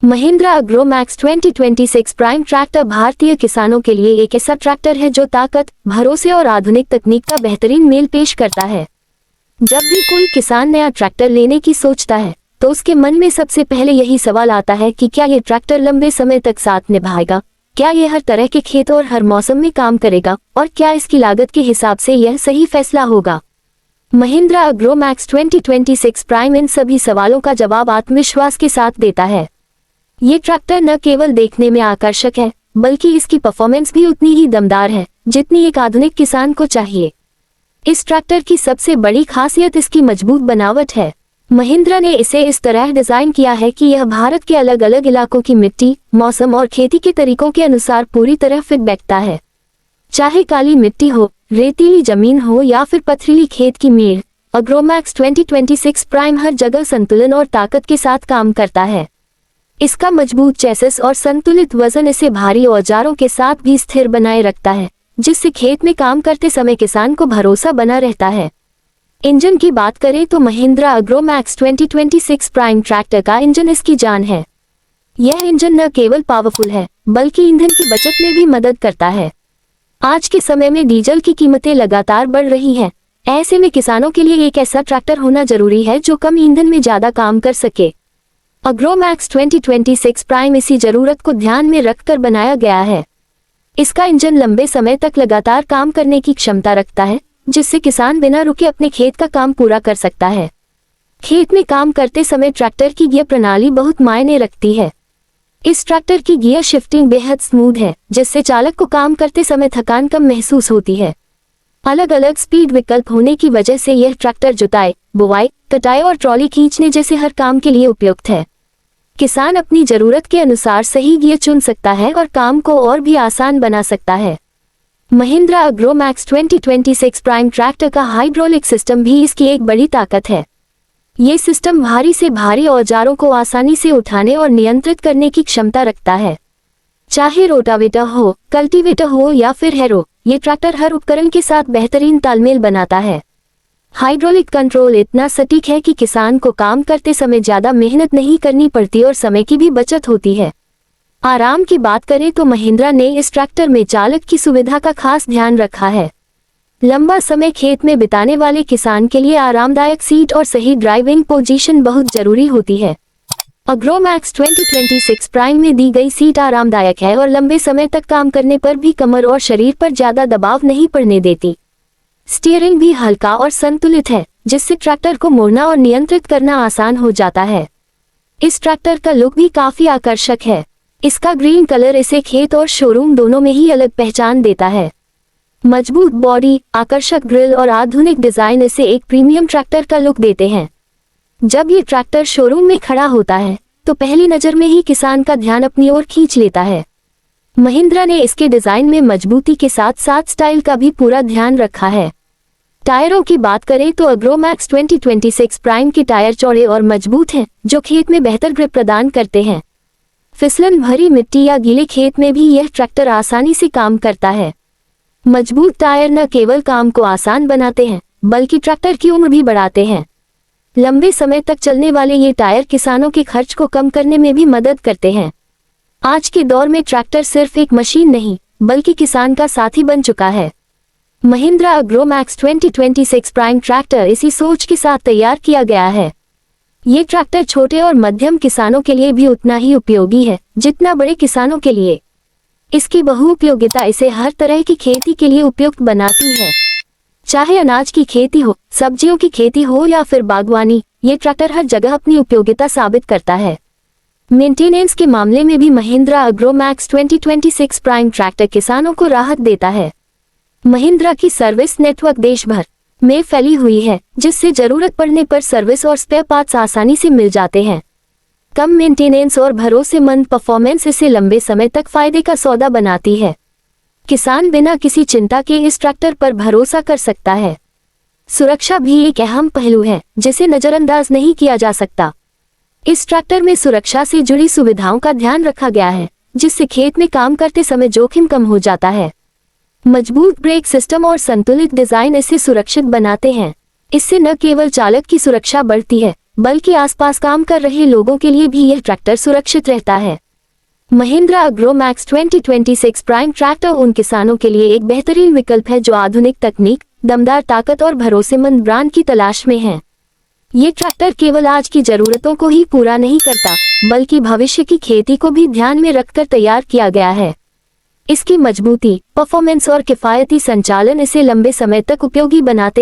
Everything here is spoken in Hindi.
महिंद्रा अग्रोमैक्स 2026 प्राइम ट्रैक्टर भारतीय किसानों के लिए एक ऐसा ट्रैक्टर है जो ताकत, भरोसे और आधुनिक तकनीक का बेहतरीन मेल पेश करता है। जब भी कोई किसान नया ट्रैक्टर लेने की सोचता है तो उसके मन में सबसे पहले यही सवाल आता है कि क्या ये ट्रैक्टर लंबे समय तक साथ निभाएगा, क्या ये हर तरह के खेत और हर मौसम में काम करेगा, और क्या इसकी लागत के हिसाब से यह सही फैसला होगा। महिंद्रा अग्रोमैक्स 2026 प्राइम इन सभी सवालों का जवाब आत्मविश्वास के साथ देता है। ये ट्रैक्टर न केवल देखने में आकर्षक है बल्कि इसकी परफॉर्मेंस भी उतनी ही दमदार है जितनी एक आधुनिक किसान को चाहिए। इस ट्रैक्टर की सबसे बड़ी खासियत इसकी मजबूत बनावट है। महिंद्रा ने इसे इस तरह डिजाइन किया है कि यह भारत के अलग अलग इलाकों की मिट्टी, मौसम और खेती के तरीकों के अनुसार पूरी तरह फिट बैठता है। चाहे काली मिट्टी हो, रेतीली जमीन हो या फिर पथरीली खेत की मेड़, अग्रोमैक्स 2026 प्राइम हर जगह संतुलन और ताकत के साथ काम करता है। इसका मजबूत चेसिस और संतुलित वजन इसे भारी औजारों के साथ भी स्थिर बनाए रखता है, जिससे खेत में काम करते समय किसान को भरोसा बना रहता है। इंजन की बात करें तो महिंद्रा अग्रोमैक्स 2026 प्राइम ट्रैक्टर का इंजन इसकी जान है। यह इंजन न केवल पावरफुल है बल्कि ईंधन की बचत में भी मदद करता है। आज के समय में डीजल की कीमतें लगातार बढ़ रही हैं। ऐसे में किसानों के लिए एक ऐसा ट्रैक्टर होना जरूरी है जो कम ईंधन में ज्यादा काम कर सके। अग्रोमैक्स 2026 प्राइम इसी जरूरत को ध्यान में रखकर बनाया गया है। इसका इंजन लंबे समय तक लगातार काम करने की क्षमता रखता है, जिससे किसान बिना रुके अपने खेत का काम पूरा कर सकता है। खेत में काम करते समय ट्रैक्टर की गियर प्रणाली बहुत मायने रखती है। इस ट्रैक्टर की गियर शिफ्टिंग बेहद स्मूथ है, जिससे चालक को काम करते समय थकान कम महसूस होती है। अलग अलग स्पीड विकल्प होने की वजह से यह ट्रैक्टर जुताई, बुवाई, कटाई और ट्रॉली खींचने जैसे हर काम के लिए उपयुक्त है। किसान अपनी जरूरत के अनुसार सही गियर चुन सकता है और काम को और भी आसान बना सकता है। महिंद्रा अग्रोमैक्स 2026 प्राइम ट्रैक्टर का हाइड्रोलिक सिस्टम भी इसकी एक बड़ी ताकत है। ये सिस्टम भारी से भारी औजारों को आसानी से उठाने और नियंत्रित करने की क्षमता रखता है। चाहे रोटावेटर हो, कल्टीवेटर हो या फिर हैरो, ये ट्रैक्टर हर उपकरण के साथ बेहतरीन तालमेल बनाता है। हाइड्रोलिक कंट्रोल इतना सटीक है कि किसान को काम करते समय ज्यादा मेहनत नहीं करनी पड़ती और समय की भी बचत होती है। आराम की बात करें तो महिंद्रा ने इस ट्रैक्टर में चालक की सुविधा का खास ध्यान रखा है। लंबा समय खेत में बिताने वाले किसान के लिए आरामदायक सीट और सही ड्राइविंग पोजीशन बहुत जरूरी होती है। अग्रोमैक्स 2026 प्राइम में दी गई सीट आरामदायक है और लंबे समय तक काम करने पर भी कमर और शरीर पर ज्यादा दबाव नहीं पड़ने देती। स्टीयरिंग भी हल्का और संतुलित है, जिससे ट्रैक्टर को मोड़ना और नियंत्रित करना आसान हो जाता है। इस ट्रैक्टर का लुक भी काफी आकर्षक है। इसका ग्रीन कलर इसे खेत और शोरूम दोनों में ही अलग पहचान देता है। मजबूत बॉडी, आकर्षक ग्रिल और आधुनिक डिजाइन इसे एक प्रीमियम ट्रैक्टर का लुक देते हैं। जब ये ट्रैक्टर शोरूम में खड़ा होता है तो पहली नजर में ही किसान का ध्यान अपनी ओर खींच लेता है। महिंद्रा ने इसके डिजाइन में मजबूती के साथ साथ स्टाइल का भी पूरा ध्यान रखा है। टायरों की बात करें तो अग्रोमैक्स 2026 प्राइम के टायर चौड़े और मजबूत हैं, जो खेत में बेहतर ग्रिप प्रदान करते हैं। फिसलन भरी मिट्टी या गीले खेत में भी यह ट्रैक्टर आसानी से काम करता है। मजबूत टायर न केवल काम को आसान बनाते हैं बल्कि ट्रैक्टर की उम्र भी बढ़ाते हैं। लंबे समय तक चलने वाले ये टायर किसानों के खर्च को कम करने में भी मदद करते हैं। आज के दौर में ट्रैक्टर सिर्फ एक मशीन नहीं बल्कि किसान का साथी बन चुका है। महिंद्रा अग्रोमैक्स 2026 प्राइम ट्रैक्टर इसी सोच के साथ तैयार किया गया है। ये ट्रैक्टर छोटे और मध्यम किसानों के लिए भी उतना ही उपयोगी है जितना बड़े किसानों के लिए। इसकी बहुउपयोगिता इसे हर तरह की खेती के लिए उपयुक्त बनाती है। चाहे अनाज की खेती हो, सब्जियों की खेती हो या फिर बागवानी, ये ट्रैक्टर हर जगह अपनी उपयोगिता साबित करता है। मेंटेनेंस के मामले में भी महिंद्रा अग्रोमैक्स 2026 प्राइम ट्रैक्टर किसानों को राहत देता है। महिंद्रा की सर्विस नेटवर्क देश भर में फैली हुई है, जिससे जरूरत पड़ने पर सर्विस और स्पेयर पार्ट्स आसानी से मिल जाते हैं। कम मेंटेनेंस और भरोसेमंद परफॉर्मेंस इसे लंबे समय तक फायदे का सौदा बनाती है। किसान बिना किसी चिंता के इस ट्रैक्टर पर भरोसा कर सकता है। सुरक्षा भी एक अहम पहलू है जिसे नजरअंदाज नहीं किया जा सकता। इस ट्रैक्टर में सुरक्षा से जुड़ी सुविधाओं का ध्यान रखा गया है, जिससे खेत में काम करते समय जोखिम कम हो जाता है। मजबूत ब्रेक सिस्टम और संतुलित डिजाइन इसे सुरक्षित बनाते हैं। इससे न केवल चालक की सुरक्षा बढ़ती है बल्कि आसपास काम कर रहे लोगों के लिए भी यह ट्रैक्टर सुरक्षित रहता है। Mahindra agro max 2026 prime tractor उन किसानों के लिए एक बेहतरीन विकल्प है जो आधुनिक तकनीक, दमदार ताकत और भरोसेमंद ब्रांड की तलाश में हैं। ये ट्रैक्टर केवल आज की जरूरतों को ही पूरा नहीं करता, बल्कि भविष्य की खेती को भी ध्यान में रखकर तैयार किया गया है। इसकी मजबूती, परफॉर्मेंस और किफायती संचालन इसे लंबे समय तक उपयोगी बनाते